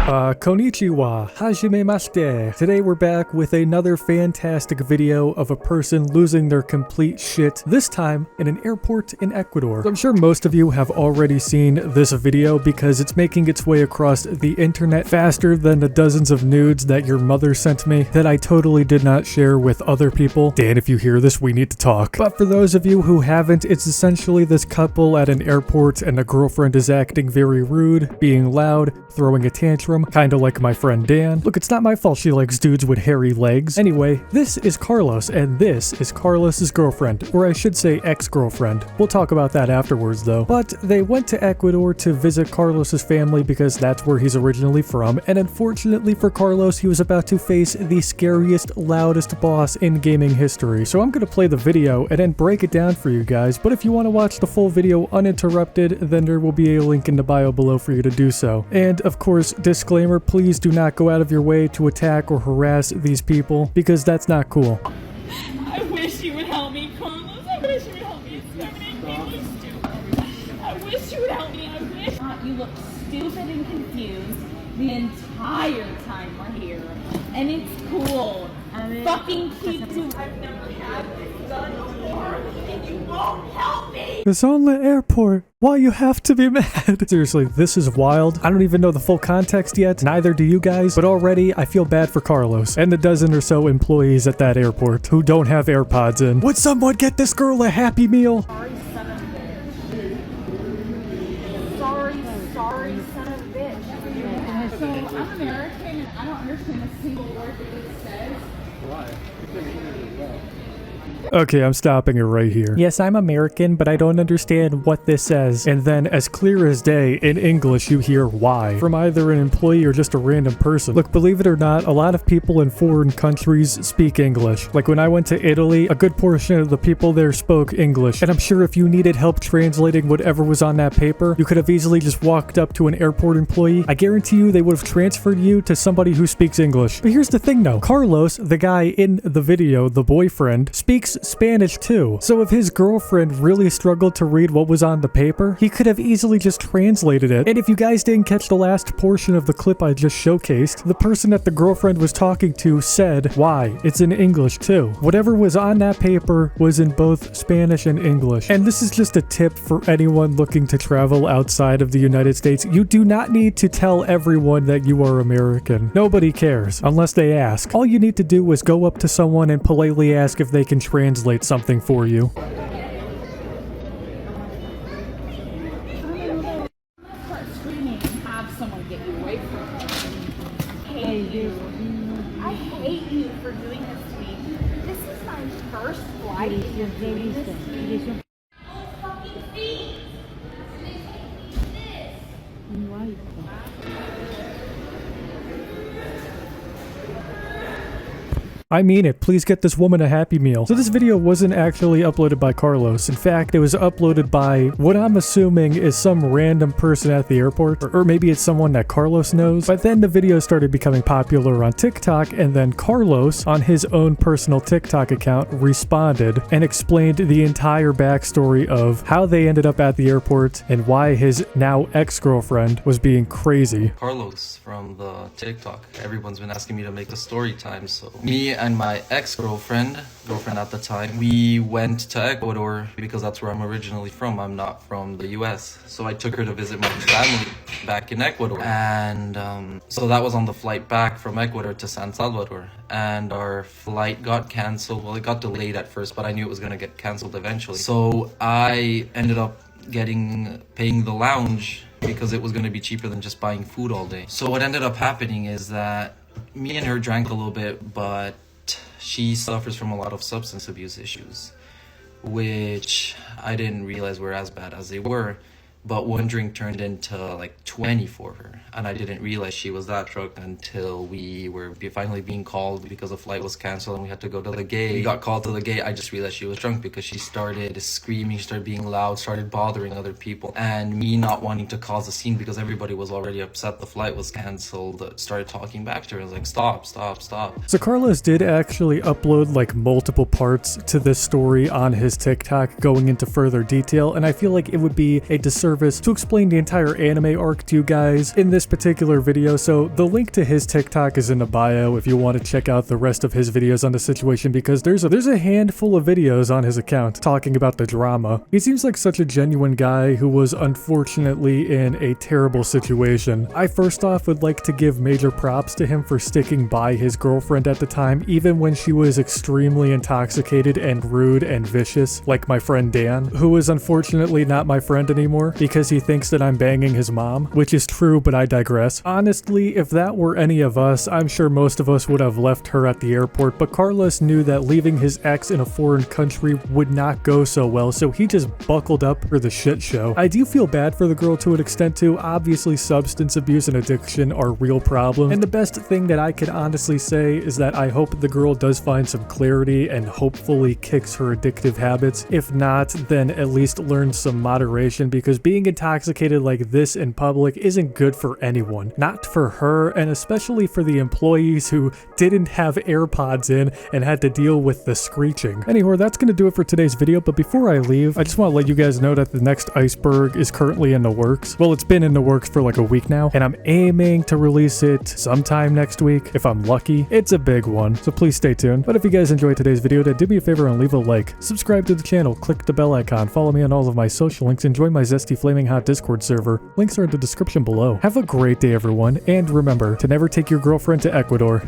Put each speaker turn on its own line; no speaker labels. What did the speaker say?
Konnichiwa, hajimemashite. Today we're back with another fantastic video of a person losing their complete shit, this time in an airport in Ecuador. I'm sure most of you have already seen this video because it's making its way across the internet faster than the dozens of nudes that your mother sent me that I totally did not share with other people. Dan, if you hear this, we need to talk. But for those of you who haven't, it's essentially this couple at an airport and the girlfriend is acting very rude, being loud, throwing a tantrum, kinda like my friend Dan. Look, it's not my fault she likes dudes with hairy legs. Anyway, this is Carlos, and this is Carlos's girlfriend, or I should say ex-girlfriend. We'll talk about that afterwards though. But they went to Ecuador to visit Carlos's family because that's where he's originally from, and unfortunately for Carlos, he was about to face the scariest, loudest boss in gaming history. So I'm gonna play the video and then break it down for you guys, but if you want to watch the full video uninterrupted, then there will be a link in the bio below for you to do so. And of course, disclaimer, please do not go out of your way to attack or harass these people because that's not cool.
I wish you would help me, Carlos. I wish you would help me. It's so many things to. I wish you would help me. I wish. You look stupid and confused the entire time we're here. And it's cool. Fucking keep doing it. I've never had this done before, and you won't help me.
It's on the airport. Why you have to be mad? Seriously, this is wild. I don't even know the full context yet, neither do you guys, but already I feel bad for Carlos and the dozen or so employees at that airport who don't have AirPods in. Would someone get this girl a Happy Meal?
Sorry, son of a bitch. Sorry, son of a bitch. So I'm American and I don't understand a single word that it says. Why?
Okay, I'm stopping it right here. Yes, I'm American, but I don't understand what this says. And then, as clear as day, in English, you hear why from either an employee or just a random person. Look, believe it or not, a lot of people in foreign countries speak English. Like when I went to Italy, a good portion of the people there spoke English. And I'm sure if you needed help translating whatever was on that paper, you could have easily just walked up to an airport employee. I guarantee you they would have transferred you to somebody who speaks English. But here's the thing though, Carlos, the guy in the video, the boyfriend, speaks Spanish too. So if his girlfriend really struggled to read what was on the paper, he could have easily just translated it. And if you guys didn't catch the last portion of the clip I just showcased, the person that the girlfriend was talking to said why. It's in English too. Whatever was on that paper was in both Spanish and English. And this is just a tip for anyone looking to travel outside of the United States. You do not need to tell everyone that you are American. Nobody cares unless they ask. All you need to do is go up to someone and politely ask if they can translate something for you.
Start screaming and have someone get you away from me. I hate you. I hate you for doing this to me. This is my first flight. Oh, fucking feet!
I mean it, please get this woman a Happy Meal. So this video wasn't actually uploaded by Carlos. In fact, it was uploaded by what I'm assuming is some random person at the airport, or maybe it's someone that Carlos knows. But then the video started becoming popular on TikTok, and then Carlos, on his own personal TikTok account, responded and explained the entire backstory of how they ended up at the airport and why his now ex-girlfriend was being crazy.
Carlos from the TikTok. Everyone's been asking me to make a story time, so me and my ex-girlfriend at the time, we went to Ecuador because that's where I'm originally from. I'm not from the US. So I took her to visit my family back in Ecuador. And so that was on the flight back from Ecuador to San Salvador. And our flight got canceled. Well, it got delayed at first, but I knew it was going to get canceled eventually. So I ended up paying the lounge because it was going to be cheaper than just buying food all day. So what ended up happening is that me and her drank a little bit, but she suffers from a lot of substance abuse issues, which I didn't realize were as bad as they were. But one drink turned into like 20 for her, and I didn't realize she was that drunk until we were finally being called because the flight was canceled and we had to go to the gate. We got called to the gate. I just realized she was drunk because she started screaming, started being loud, started bothering other people, and me not wanting to cause a scene because everybody was already upset the flight was canceled, started talking back to her. I was like, stop.
So Carlos did actually upload like multiple parts to this story on his TikTok going into further detail, and I feel like it would be a disservice service to explain the entire anime arc to you guys in this particular video. So the link to his TikTok is in the bio if you want to check out the rest of his videos on the situation, because there's a handful of videos on his account talking about the drama. He seems like such a genuine guy who was unfortunately in a terrible situation. I first off would like to give major props to him for sticking by his girlfriend at the time, even when she was extremely intoxicated and rude and vicious, like my friend Dan, who is unfortunately not my friend anymore because he thinks that I'm banging his mom, which is true, but I digress. Honestly, if that were any of us, I'm sure most of us would have left her at the airport, but Carlos knew that leaving his ex in a foreign country would not go so well, so he just buckled up for the shit show. I do feel bad for the girl to an extent too. Obviously, substance abuse and addiction are real problems, and the best thing that I can honestly say is that I hope the girl does find some clarity and hopefully kicks her addictive habits. If not, then at least learn some moderation, because being intoxicated like this in public isn't good for anyone. Not for her, and especially for the employees who didn't have AirPods in and had to deal with the screeching. Anyway, that's gonna do it for today's video, but before I leave, I just want to let you guys know that the next iceberg is currently in the works. Well, it's been in the works for like a week now, and I'm aiming to release it sometime next week if I'm lucky. It's a big one, so please stay tuned. But if you guys enjoyed today's video, then do me a favor and leave a like, subscribe to the channel, click the bell icon, follow me on all of my social links, and join my Zesty Flaming Hot Discord server. Links are in the description below. Have a great day, everyone, and remember to never take your girlfriend to Ecuador.